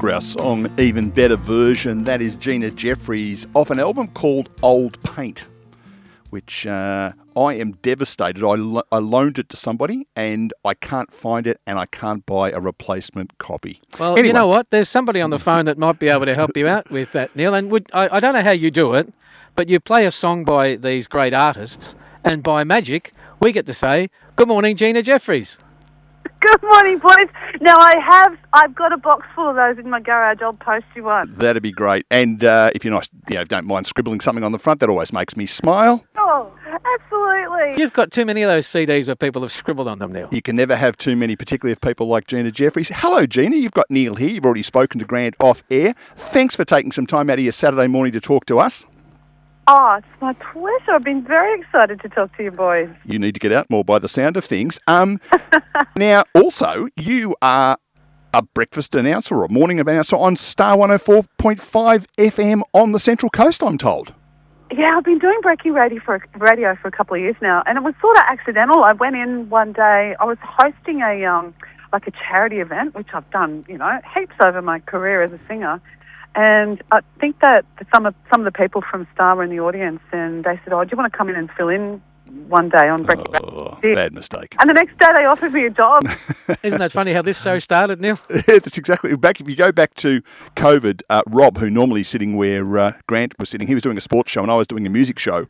for our song Even Better Version. That is Gina Jeffries off an album called Old Paint, which I am devastated. I loaned it to somebody and I can't find it and I can't buy a replacement copy. Well, anyway. You know what? There's somebody on the phone that might be able to help you out with that, Neil. And I don't know how you do it, but you play a song by these great artists and by magic, we get to say, good morning, Gina Jeffries. Good morning, boys. Now, I've got a box full of those in my garage. I'll post you one. That'd be great. And if you're not, don't mind scribbling something on the front, that always makes me smile. Oh, absolutely. You've got too many of those CDs where people have scribbled on them, Neil. You can never have too many, particularly of people like Gina Jeffries. Hello, Gina. You've got Neil here. You've already spoken to Grant off air. Thanks for taking some time out of your Saturday morning to talk to us. Oh, it's my pleasure. I've been very excited to talk to you boys. You need to get out more by the sound of things. Now, also, you are a breakfast announcer or a morning announcer on Star 104.5 FM on the Central Coast, I'm told. Yeah, I've been doing breaking radio for a couple of years now, and it was sort of accidental. I went in one day. I was hosting a charity event, which I've done, heaps over my career as a singer. And I think that some of the people from Star were in the audience, and they said, "Oh, do you want to come in and fill in one day on Breaking Bad?" Bad mistake. And the next day they offered me a job. Isn't that funny how this show started, Neil? Yeah, that's exactly. If you go back to COVID, Rob, who normally is sitting where Grant was sitting, he was doing a sports show and I was doing a music show.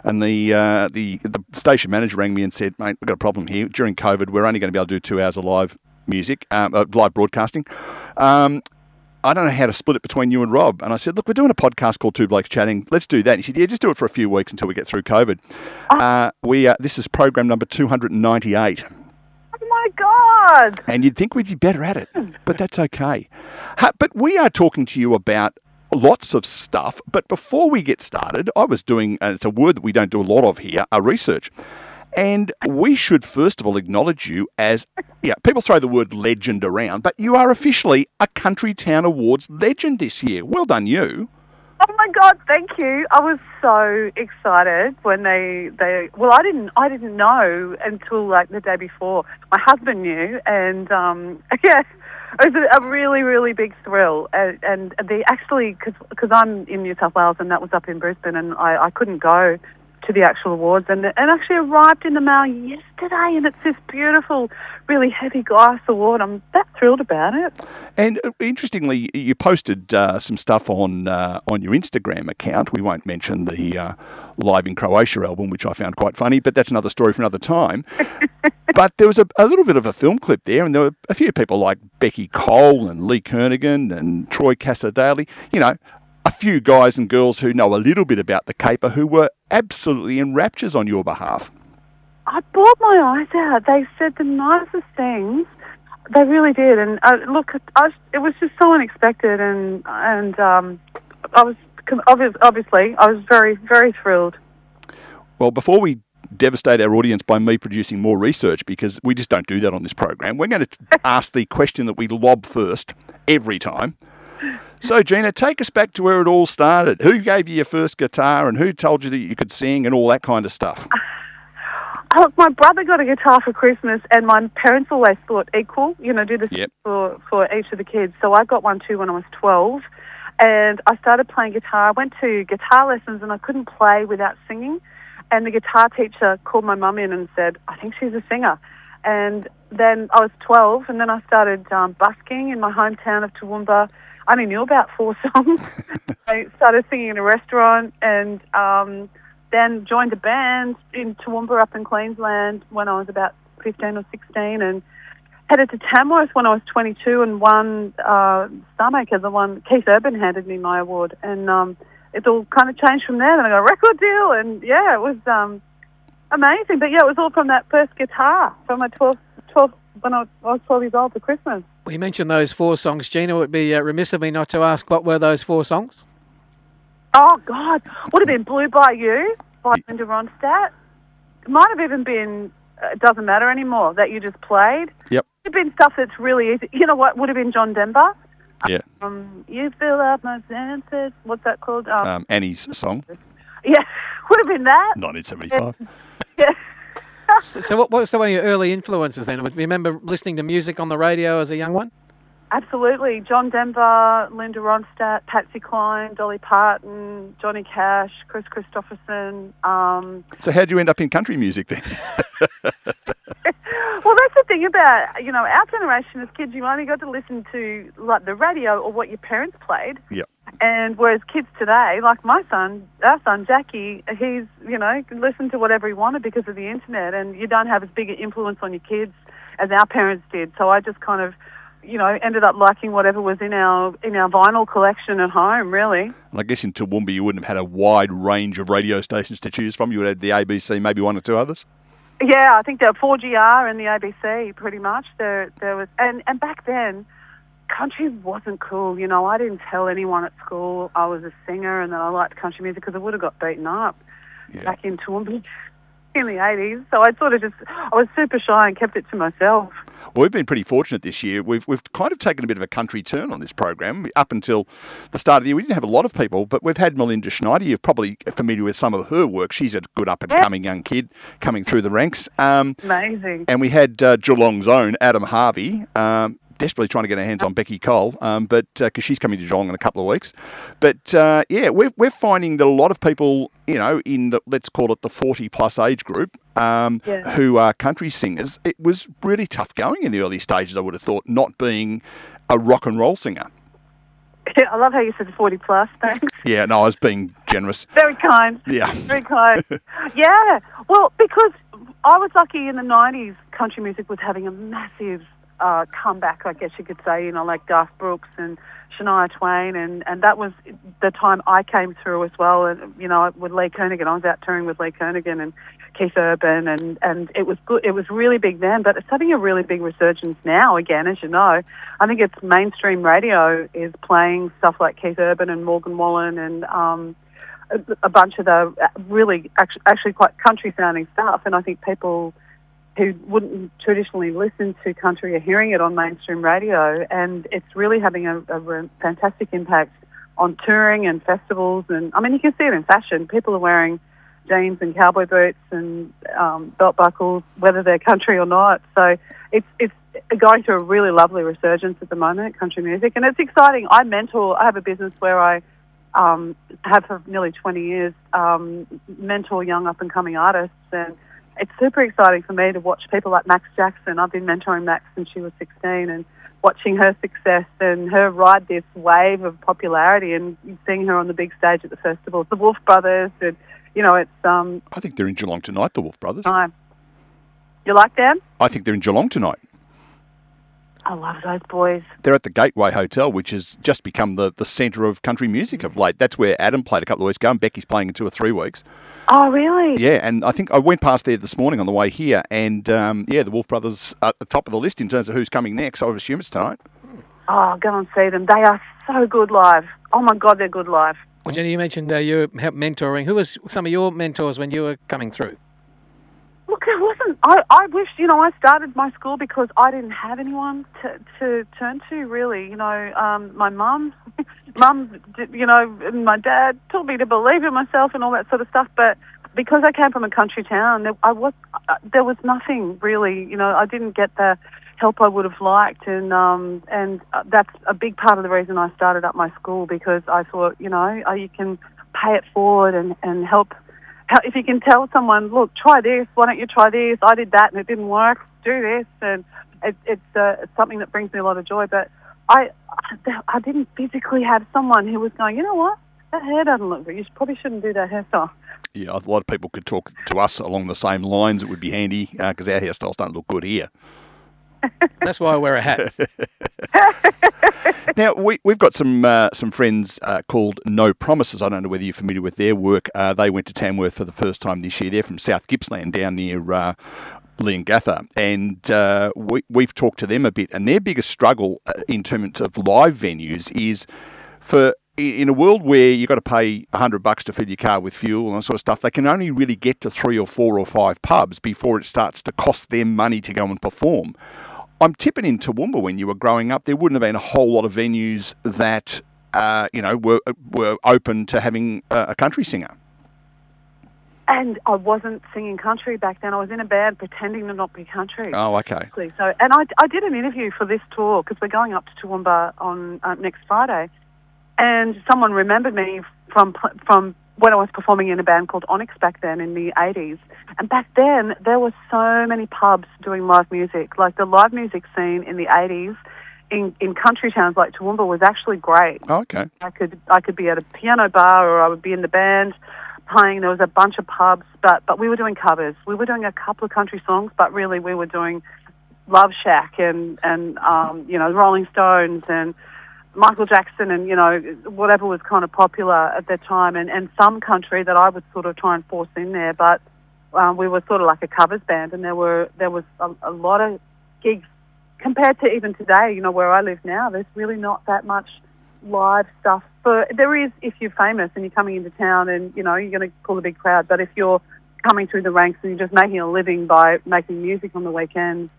And the station manager rang me and said, "Mate, we've got a problem here. During COVID, we're only going to be able to do 2 hours of live music, live broadcasting. I don't know how to split it between you and Rob." And I said, "Look, we're doing a podcast called Two Blokes Chatting. Let's do that." And he said, "Yeah, just do it for a few weeks until we get through COVID." This is program number 298. Oh, my God. And you'd think we'd be better at it, but that's okay. But we are talking to you about lots of stuff. But before we get started, I was doing, and it's a word that we don't do a lot of here, research. And we should first of all acknowledge you as, people throw the word legend around, but you are officially a Country Town Awards legend this year. Well done, you. Oh my God, thank you. I was so excited when I didn't know until like the day before. My husband knew, and it was a really, really big thrill. And they actually, because I'm in New South Wales and that was up in Brisbane, and I couldn't go to the actual awards, and actually arrived in the mail yesterday, and it's this beautiful, really heavy glass award. I'm that thrilled about it. And interestingly, you posted some stuff on your Instagram account. We won't mention the Live in Croatia album, which I found quite funny, but that's another story for another time. But there was a little bit of a film clip there, and there were a few people like Becky Cole and Lee Kernaghan and Troy Cassar-Daley, a few guys and girls who know a little bit about the caper who were absolutely in raptures on your behalf. I bawled my eyes out. They said the nicest things. They really did. And it was just so unexpected. And I was obviously I was very, very thrilled. Well, before we devastate our audience by me producing more research, because we just don't do that on this program, we're going to ask the question that we lob first every time. So, Gina, take us back to where it all started. Who gave you your first guitar and who told you that you could sing and all that kind of stuff? Look, my brother got a guitar for Christmas, and my parents always thought equal, do this for each of the kids. So I got one too when I was 12, and I started playing guitar. I went to guitar lessons, and I couldn't play without singing. And the guitar teacher called my mum in and said, "I think she's a singer." And then I was 12, and then I started busking in my hometown of Toowoomba. I only knew about 4 songs. I started singing in a restaurant, and then joined a band in Toowoomba up in Queensland when I was about 15 or 16, and headed to Tamworth when I was 22 and won Star Maker, the one Keith Urban handed me my award. And it all kind of changed from there. Then I got a record deal, and it was amazing. But it was all from that first guitar from my 12 when I was 12 years old for Christmas. We mentioned those 4 songs, Gina. It would be remiss of me not to ask, what were those 4 songs? Oh, God. Would have been Blue by You by Linda Ronstadt. It might have even been It Doesn't Matter Anymore that you just played. Yep. Would have been stuff that's really easy. You know what? Would have been John Denver. Yeah. You fill up my senses. What's that called? Annie's song. Yeah. Would have been that. 1975. Yeah. So what was some of your early influences then? Do you remember listening to music on the radio as a young one? Absolutely. John Denver, Linda Ronstadt, Patsy Cline, Dolly Parton, Johnny Cash, Chris Christopherson. So how did you end up in country music then? Well, that's the thing about, our generation as kids, you only got to listen to like the radio or what your parents played. Yep. And whereas kids today, like our son Jackie, he's, can listen to whatever he wanted because of the internet, and you don't have as big an influence on your kids as our parents did. So I just kind of, ended up liking whatever was in our vinyl collection at home, really. And I guess in Toowoomba you wouldn't have had a wide range of radio stations to choose from. You would have had the ABC, maybe one or two others. Yeah, I think there were 4GR and the ABC pretty much. There was, and back then, country wasn't cool. I didn't tell anyone at school I was a singer and that I liked country music because I would have got beaten up back in Toowoomba in the 80s. So I was super shy and kept it to myself. Well, we've been pretty fortunate this year. We've kind of taken a bit of a country turn on this program. Up until the start of the year, we didn't have a lot of people, but we've had Melinda Schneider. You're probably familiar with some of her work. She's a good up-and-coming young kid coming through the ranks. Amazing. And we had Geelong's own Adam Harvey, desperately trying to get our hands on Becky Cole, but because she's coming to Geelong in a couple of weeks. But we're finding that a lot of people, in the, let's call it the 40-plus age group, who are country singers, it was really tough going in the early stages, I would have thought, not being a rock and roll singer. I love how you said 40-plus, thanks. Yeah, no, I was being generous. Very kind. Yeah. Very kind. Yeah. Well, because I was lucky in the 90s, country music was having a massive comeback, I guess you could say, like Garth Brooks and Shania Twain, and that was the time I came through as well, and, with Lee Kernaghan. I was out touring with Lee Kernaghan and Keith Urban, and it was good. It was really big then, but it's having a really big resurgence now again, as you know. I think it's mainstream radio is playing stuff like Keith Urban and Morgan Wallen and a bunch of the really actually quite country-sounding stuff, and I think people who wouldn't traditionally listen to country are hearing it on mainstream radio, and it's really having a fantastic impact on touring and festivals. And I mean, you can see it in fashion. People are wearing jeans and cowboy boots and belt buckles, whether they're country or not. So it's going through a really lovely resurgence at the moment, country music, and it's exciting. I have a business where I have for nearly 20 years mentor young up-and-coming artists, and it's super exciting for me to watch people like Max Jackson. I've been mentoring Max since she was 16, and watching her success and her ride this wave of popularity and seeing her on the big stage at the festivals. The Wolf Brothers, and, it's... I think they're in Geelong tonight, the Wolf Brothers. You like them? I think they're in Geelong tonight. I love those boys. They're at the Gateway Hotel, which has just become the centre of country music of late. That's where Adam played a couple of weeks ago, and Becky's playing in 2 or 3 weeks. Oh, really? Yeah, and I think I went past there this morning on the way here, and the Wolf Brothers are at the top of the list in terms of who's coming next. I would assume it's tonight. Oh, go and see them. They are so good live. Oh, my God, they're good live. Well, Jenny, you mentioned you helped mentoring. Who was some of your mentors when you were coming through? Look, it wasn't. I wish, I started my school because I didn't have anyone to turn to, really. My mum, and my dad taught me to believe in myself and all that sort of stuff. But because I came from a country town, there was nothing really. I didn't get the help I would have liked, and that's a big part of the reason I started up my school, because I thought, you can pay it forward and help. If you can tell someone, look, try this, why don't you try this? I did that and it didn't work. Do this, and it's something that brings me a lot of joy. But I didn't physically have someone who was going, you know what, that hair doesn't look good. You probably shouldn't do that hairstyle. Yeah, a lot of people could talk to us along the same lines. It would be handy because our hairstyles don't look good here. That's why I wear a hat. Now, we've got some friends called No Promises. I don't know whether you're familiar with their work. They went to Tamworth for the first time this year. They're from South Gippsland down near Leongatha. And we've talked to them a bit. And their biggest struggle in terms of live venues is in a world where you've got to pay $100 to fill your car with fuel and that sort of stuff, they can only really get to 3 or 4 or 5 pubs before it starts to cost them money to go and perform. I'm tipping in Toowoomba when you were growing up, there wouldn't have been a whole lot of venues that were open to having a country singer. And I wasn't singing country back then. I was in a band pretending to not be country. Oh, okay. So, and I did an interview for this tour because we're going up to Toowoomba on next Friday. And someone remembered me from when I was performing in a band called Onyx back then in the 80s. And back then, there were so many pubs doing live music. Like the live music scene in the 80s in country towns like Toowoomba was actually great. Oh, okay. I could be at a piano bar or I would be in the band playing. There was a bunch of pubs, but we were doing covers. We were doing a couple of country songs, but really we were doing Love Shack and Rolling Stones and Michael Jackson and, whatever was kind of popular at that time and some country that I would sort of try and force in there. But we were sort of like a covers band and there was a lot of gigs compared to even today, where I live now. There's really not that much live stuff. There is if you're famous and you're coming into town and, you're going to pull a big crowd. But if you're coming through the ranks and you're just making a living by making music on the weekends,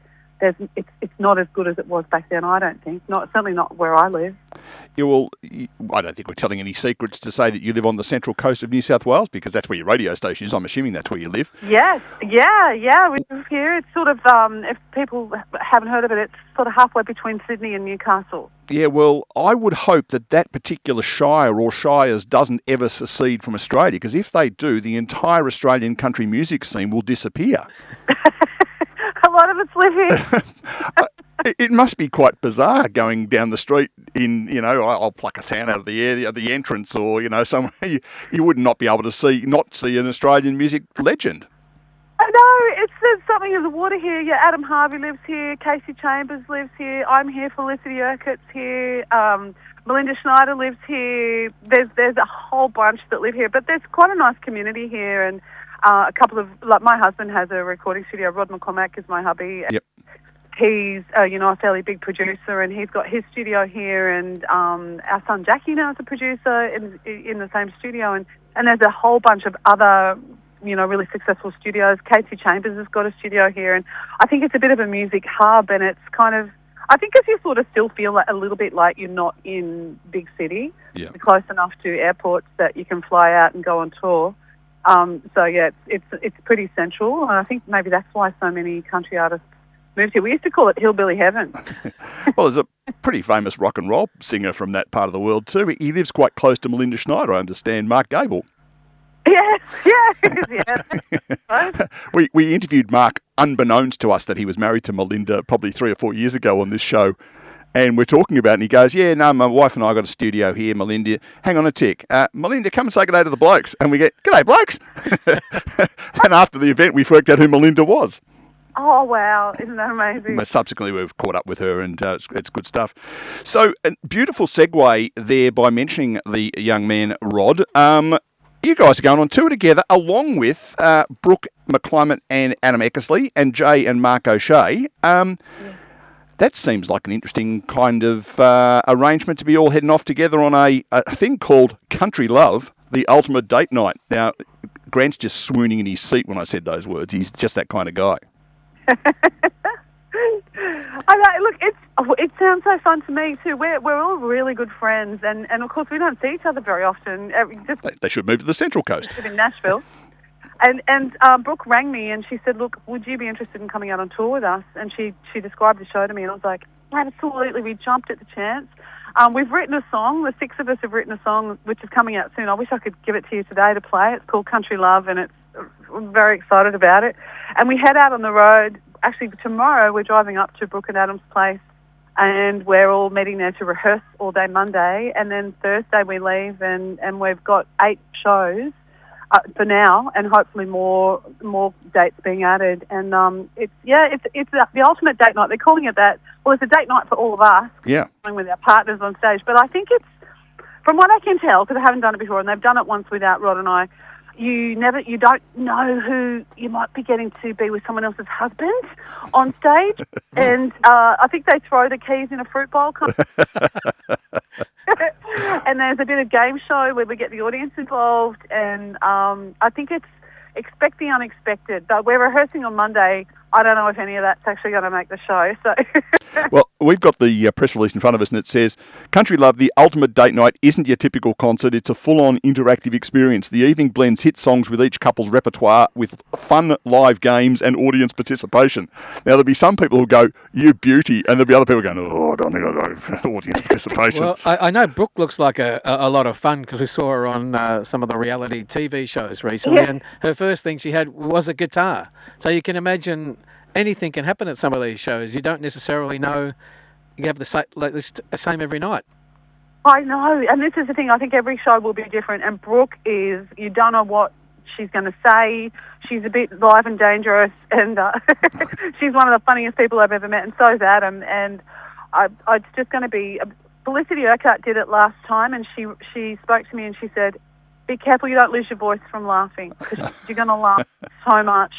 it's not as good as it was back then, I don't think. Certainly not where I live. Yeah, well, I don't think we're telling any secrets to say that you live on the central coast of New South Wales because that's where your radio station is. I'm assuming that's where you live. Yes, yeah. We live here. It's sort of, if people haven't heard of it, it's sort of halfway between Sydney and Newcastle. Yeah, well, I would hope that particular shire or shires doesn't ever secede from Australia because if they do, the entire Australian country music scene will disappear. A lot of us live here. It must be quite bizarre going down the street in, I'll pluck a town out of the air, the entrance or, somewhere you would not be able to not see an Australian music legend. I know, there's something in the water here. Yeah, Adam Harvey lives here, Casey Chambers lives here, I'm here, Felicity Urquhart's here, Melinda Schneider lives here. There's a whole bunch that live here, but there's quite a nice community here and a couple of, like my husband has a recording studio, Rod McCormack is my hubby. Yep. He's, a fairly big producer and he's got his studio here and our son Jackie now is a producer in the same studio and there's a whole bunch of other, really successful studios. Casey Chambers has got a studio here and I think it's a bit of a music hub and it's kind of, I think as you sort of still feel a little bit like you're not in big city, yeah. You're close enough to airports that you can fly out and go on tour. It's pretty central and I think maybe that's why so many country artists moved here. We used to call it hillbilly heaven. Well, there's a pretty famous rock and roll singer from that part of the world too. He lives quite close to Melinda Schneider, I understand, Mark Gable. Yes, yeah. We interviewed Mark unbeknownst to us that he was married to Melinda probably 3 or 4 years ago on this show. And we're talking about it, and he goes, yeah, no, my wife and I got a studio here, Melinda. Hang on a tick. Melinda, come and say good day to the blokes. And we get, g'day, blokes. And after the event, we worked out who Melinda was. Oh, wow. Isn't that amazing? But subsequently, we've caught up with her, and it's good stuff. So, a beautiful segue there by mentioning the young man, Rod. You guys are going on tour together, along with Brooke McClymont and Adam Eckersley and Jay and Mark O'Shea. Yeah. That seems like an interesting kind of arrangement to be all heading off together on a thing called Country Love, the ultimate date night. Now, Grant's just swooning in his seat when I said those words. He's just that kind of guy. I know, look, it sounds so fun to me too. We're all really good friends, and of course we don't see each other very often. They should move to the Central Coast. In Nashville. And Brooke rang me and she said, look, would you be interested in coming out on tour with us? And she described the show to me and I was like, absolutely, we jumped at the chance. We've written a song, the 6 of us have written a song which is coming out soon. I wish I could give it to you today to play. It's called Country Love and I'm very excited about it. And we head out on the road. Actually, tomorrow we're driving up to Brooke and Adam's place and we're all meeting there to rehearse all day Monday. And then Thursday we leave and we've got 8 shows. For now, and hopefully more dates being added, and it's the ultimate date night. They're calling it that. Well, it's a date night for all of us. Yeah, with our partners on stage. But I think it's, from what I can tell, because I haven't done it before, and they've done it once without Rod and I. You don't know who you might be getting to be with someone else's husband on stage, and I think they throw the keys in a fruit bowl. And there's a bit of game show where we get the audience involved, and I think it's expect the unexpected. But we're rehearsing on Monday. I don't know if any of that's actually going to make the show. So Well, we've got the press release in front of us, and it says, Country Love, the ultimate date night isn't your typical concert. It's a full-on interactive experience. The evening blends hit songs with each couple's repertoire with fun live games and audience participation. Now, there'll be some people who go, you beauty, and there'll be other people going, oh, I don't think I'll go audience participation. Well, I know Brooke looks like a lot of fun because we saw her on some of the reality TV shows recently, and her first thing she had was a guitar. So you can imagine anything can happen at some of these shows. You don't necessarily know you have the same every night. I know, and this is the thing. I think every show will be different, and Brooke is, you don't know what she's going to say. She's a bit live and dangerous, and she's one of the funniest people I've ever met, and so is Adam. And it's just going to be... Felicity Urquhart did it last time, and she spoke to me and she said, be careful you don't lose your voice from laughing, because you're going to laugh so much.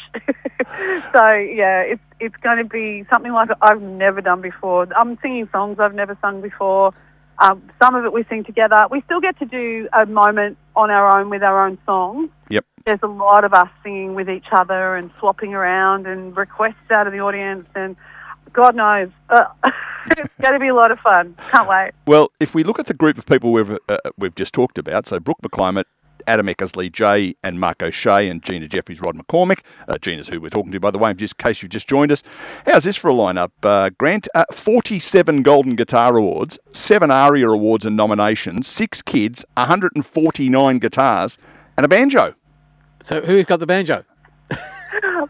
So, yeah, it's going to be something like I've never done before. I'm singing songs I've never sung before. Some of it we sing together. We still get to do a moment on our own with our own songs. Yep. There's a lot of us singing with each other and swapping around and requests out of the audience, and God knows. It's going to be a lot of fun. Can't wait. Well, if we look at the group of people we've just talked about, so Brooke McClymont, Adam Eckersley, Jay and Mark O'Shea, and Gina Jeffries, Rod McCormick. Gina's who we're talking to, by the way, in case you've just joined us. How's this for a lineup, Grant? 47 Golden Guitar Awards, 7 ARIA Awards and nominations, 6 kids, 149 guitars, and a banjo. So who's got the banjo?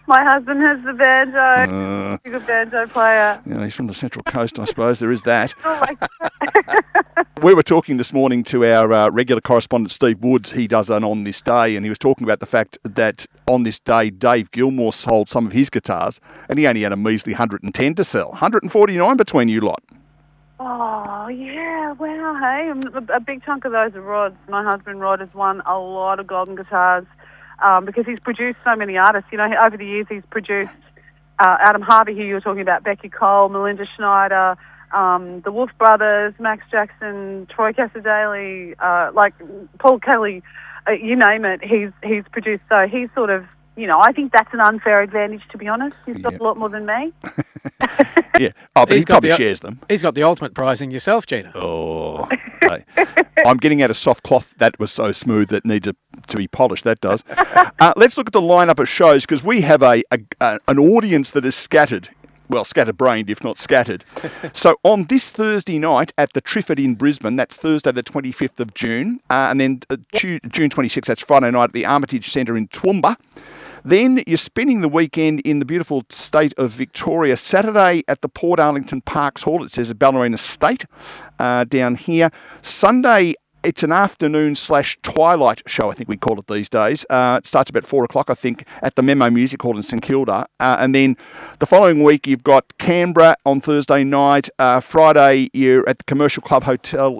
My husband has the banjo. He's a banjo player. Yeah, he's from the Central Coast, I suppose. There is that. Oh, my God. We were talking this morning to our regular correspondent, Steve Woods. He does an On This Day, and he was talking about the fact that on this day, Dave Gilmore sold some of his guitars, and he only had a measly 110 to sell. 149 between you lot. Oh, yeah. Wow, hey. A big chunk of those are Rod's. My husband, Rod, has won a lot of golden guitars. Because he's produced so many artists. You know, over the years he's produced Adam Harvey, who you were talking about, Becky Cole, Melinda Schneider, the Wolf Brothers, Max Jackson, Troy Cassadaly, like Paul Kelly, you name it, he's produced. So he's sort of, you know, I think that's an unfair advantage, to be honest. He's got a lot more than me. Yeah. Oh, but he probably shares them. He's got the ultimate prize in yourself, Gina. Oh, okay. I'm getting out a soft cloth that was so smooth that needs to be polished. That does. Let's look at the lineup of shows, because we have an audience that is scattered. Well, scatterbrained, if not scattered. So on this Thursday night at the Trifford in Brisbane, that's Thursday the 25th of June, and then June 26th, that's Friday night at the Armitage Centre in Toowoomba. Then you're spending the weekend in the beautiful state of Victoria. Saturday at the Port Arlington Parks Hall. It says Ballerina State down here. Sunday, it's an afternoon/twilight show, I think we call it these days. It starts about 4 o'clock, I think, at the Memo Music Hall in St Kilda. And then the following week, you've got Canberra on Thursday night. Friday, you're at the Commercial Club Hotel,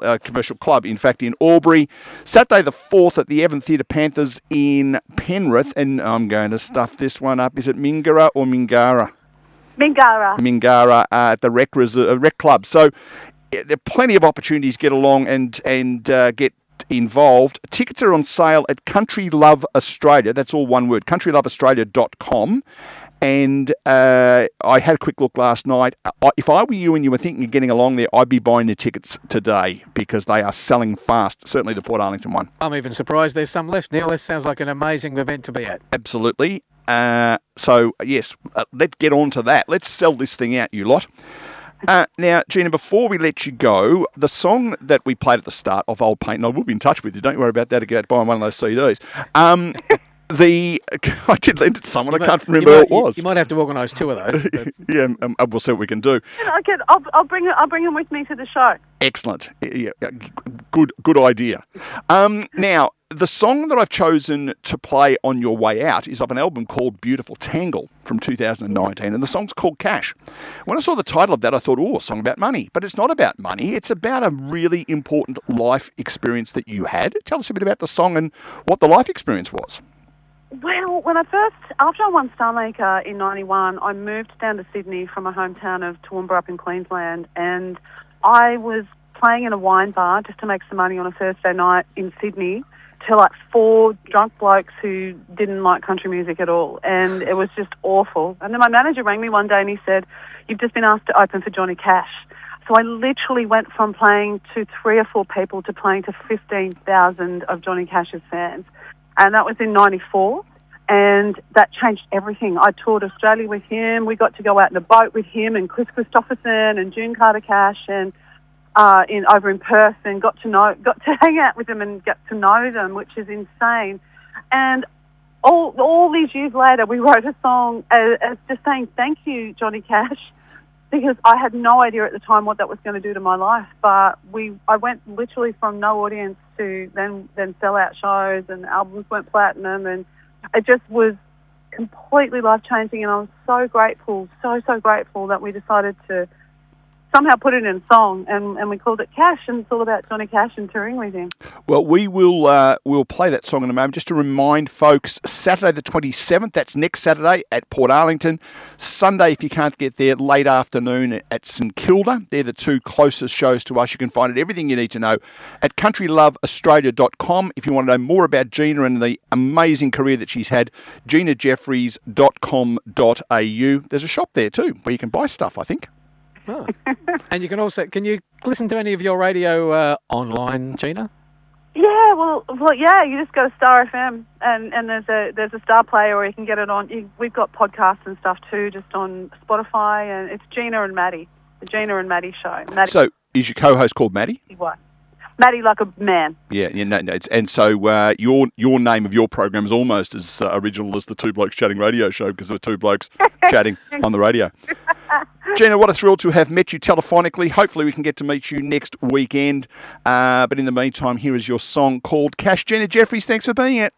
in fact, in Albury. Saturday the 4th at the Evan Theatre Panthers in Penrith. And I'm going to stuff this one up. Is it Mingara or Mingara? Mingara. Mingara at the Rec Club. So there are plenty of opportunities to get along and get involved. Tickets are on sale at Country Love Australia. That's all one word, countryloveaustralia.com. And I had a quick look last night. If I were you and you were thinking of getting along there, I'd be buying the tickets today because they are selling fast, certainly the Port Arlington one. I'm even surprised there's some left. Neil, this sounds like an amazing event to be at. Absolutely. So, yes, let's get on to that. Let's sell this thing out, you lot. Now, Gina, before we let you go, the song that we played at the start of Old Paint, and I will be in touch with you, don't worry about that, to get out buying one of those CDs. I did lend it to someone, I can't remember who it was. You might have to organise 2 of those. Yeah, we'll see what we can do. I'll bring him with me to the show. Excellent. Yeah, good idea. Now, the song that I've chosen to play on your way out is of an album called Beautiful Tangle from 2019, and the song's called Cash. When I saw the title of that, I thought, a song about money. But it's not about money. It's about a really important life experience that you had. Tell us a bit about the song and what the life experience was. Well, after I won Starmaker in 91, I moved down to Sydney from my hometown of Toowoomba up in Queensland, and I was playing in a wine bar just to make some money on a Thursday night in Sydney, to like 4 drunk blokes who didn't like country music at all, and it was just awful. And then my manager rang me one day and he said, "You've just been asked to open for Johnny Cash." So I literally went from playing to 3 or 4 people to playing to 15,000 of Johnny Cash's fans, and that was in '94. And that changed everything. I toured Australia with him. We got to go out in a boat with him and Chris Christopherson and June Carter Cash and over in Perth, and got to hang out with them and get to know them, which is insane. And all these years later, we wrote a song as just saying thank you, Johnny Cash, because I had no idea at the time what that was going to do to my life. But I went literally from no audience to then sell out shows, and albums went platinum, and it just was completely life-changing. And I was so grateful that we decided to somehow put it in a song, and we called it Cash, and it's all about Johnny Cash and touring with him. Well, we'll play that song in a moment. Just to remind folks, Saturday the 27th, that's next Saturday at Port Arlington. Sunday, if you can't get there, late afternoon at St Kilda. They're the 2 closest shows to us. You can find everything you need to know at countryloveaustralia.com. If you want to know more about Gina and the amazing career that she's had, ginajeffries.com.au. There's a shop there too where you can buy stuff, I think. Oh. And you can also, can you listen to any of your radio online, Gina? Yeah, well, yeah. You just go to Star FM, and there's a Star Player, or you can get it on. We've got podcasts and stuff too, just on Spotify, and it's Gina and Maddie, the Gina and Maddie show. Maddie. So, is your co-host called Maddie? What? Maddie like a man. Yeah, no, and so your name of your program is almost as original as the Two Blokes Chatting radio show, because there were 2 blokes chatting on the radio. Gina, what a thrill to have met you telephonically. Hopefully we can get to meet you next weekend. But in the meantime, here is your song called Cash. Gina Jeffries, thanks for being it.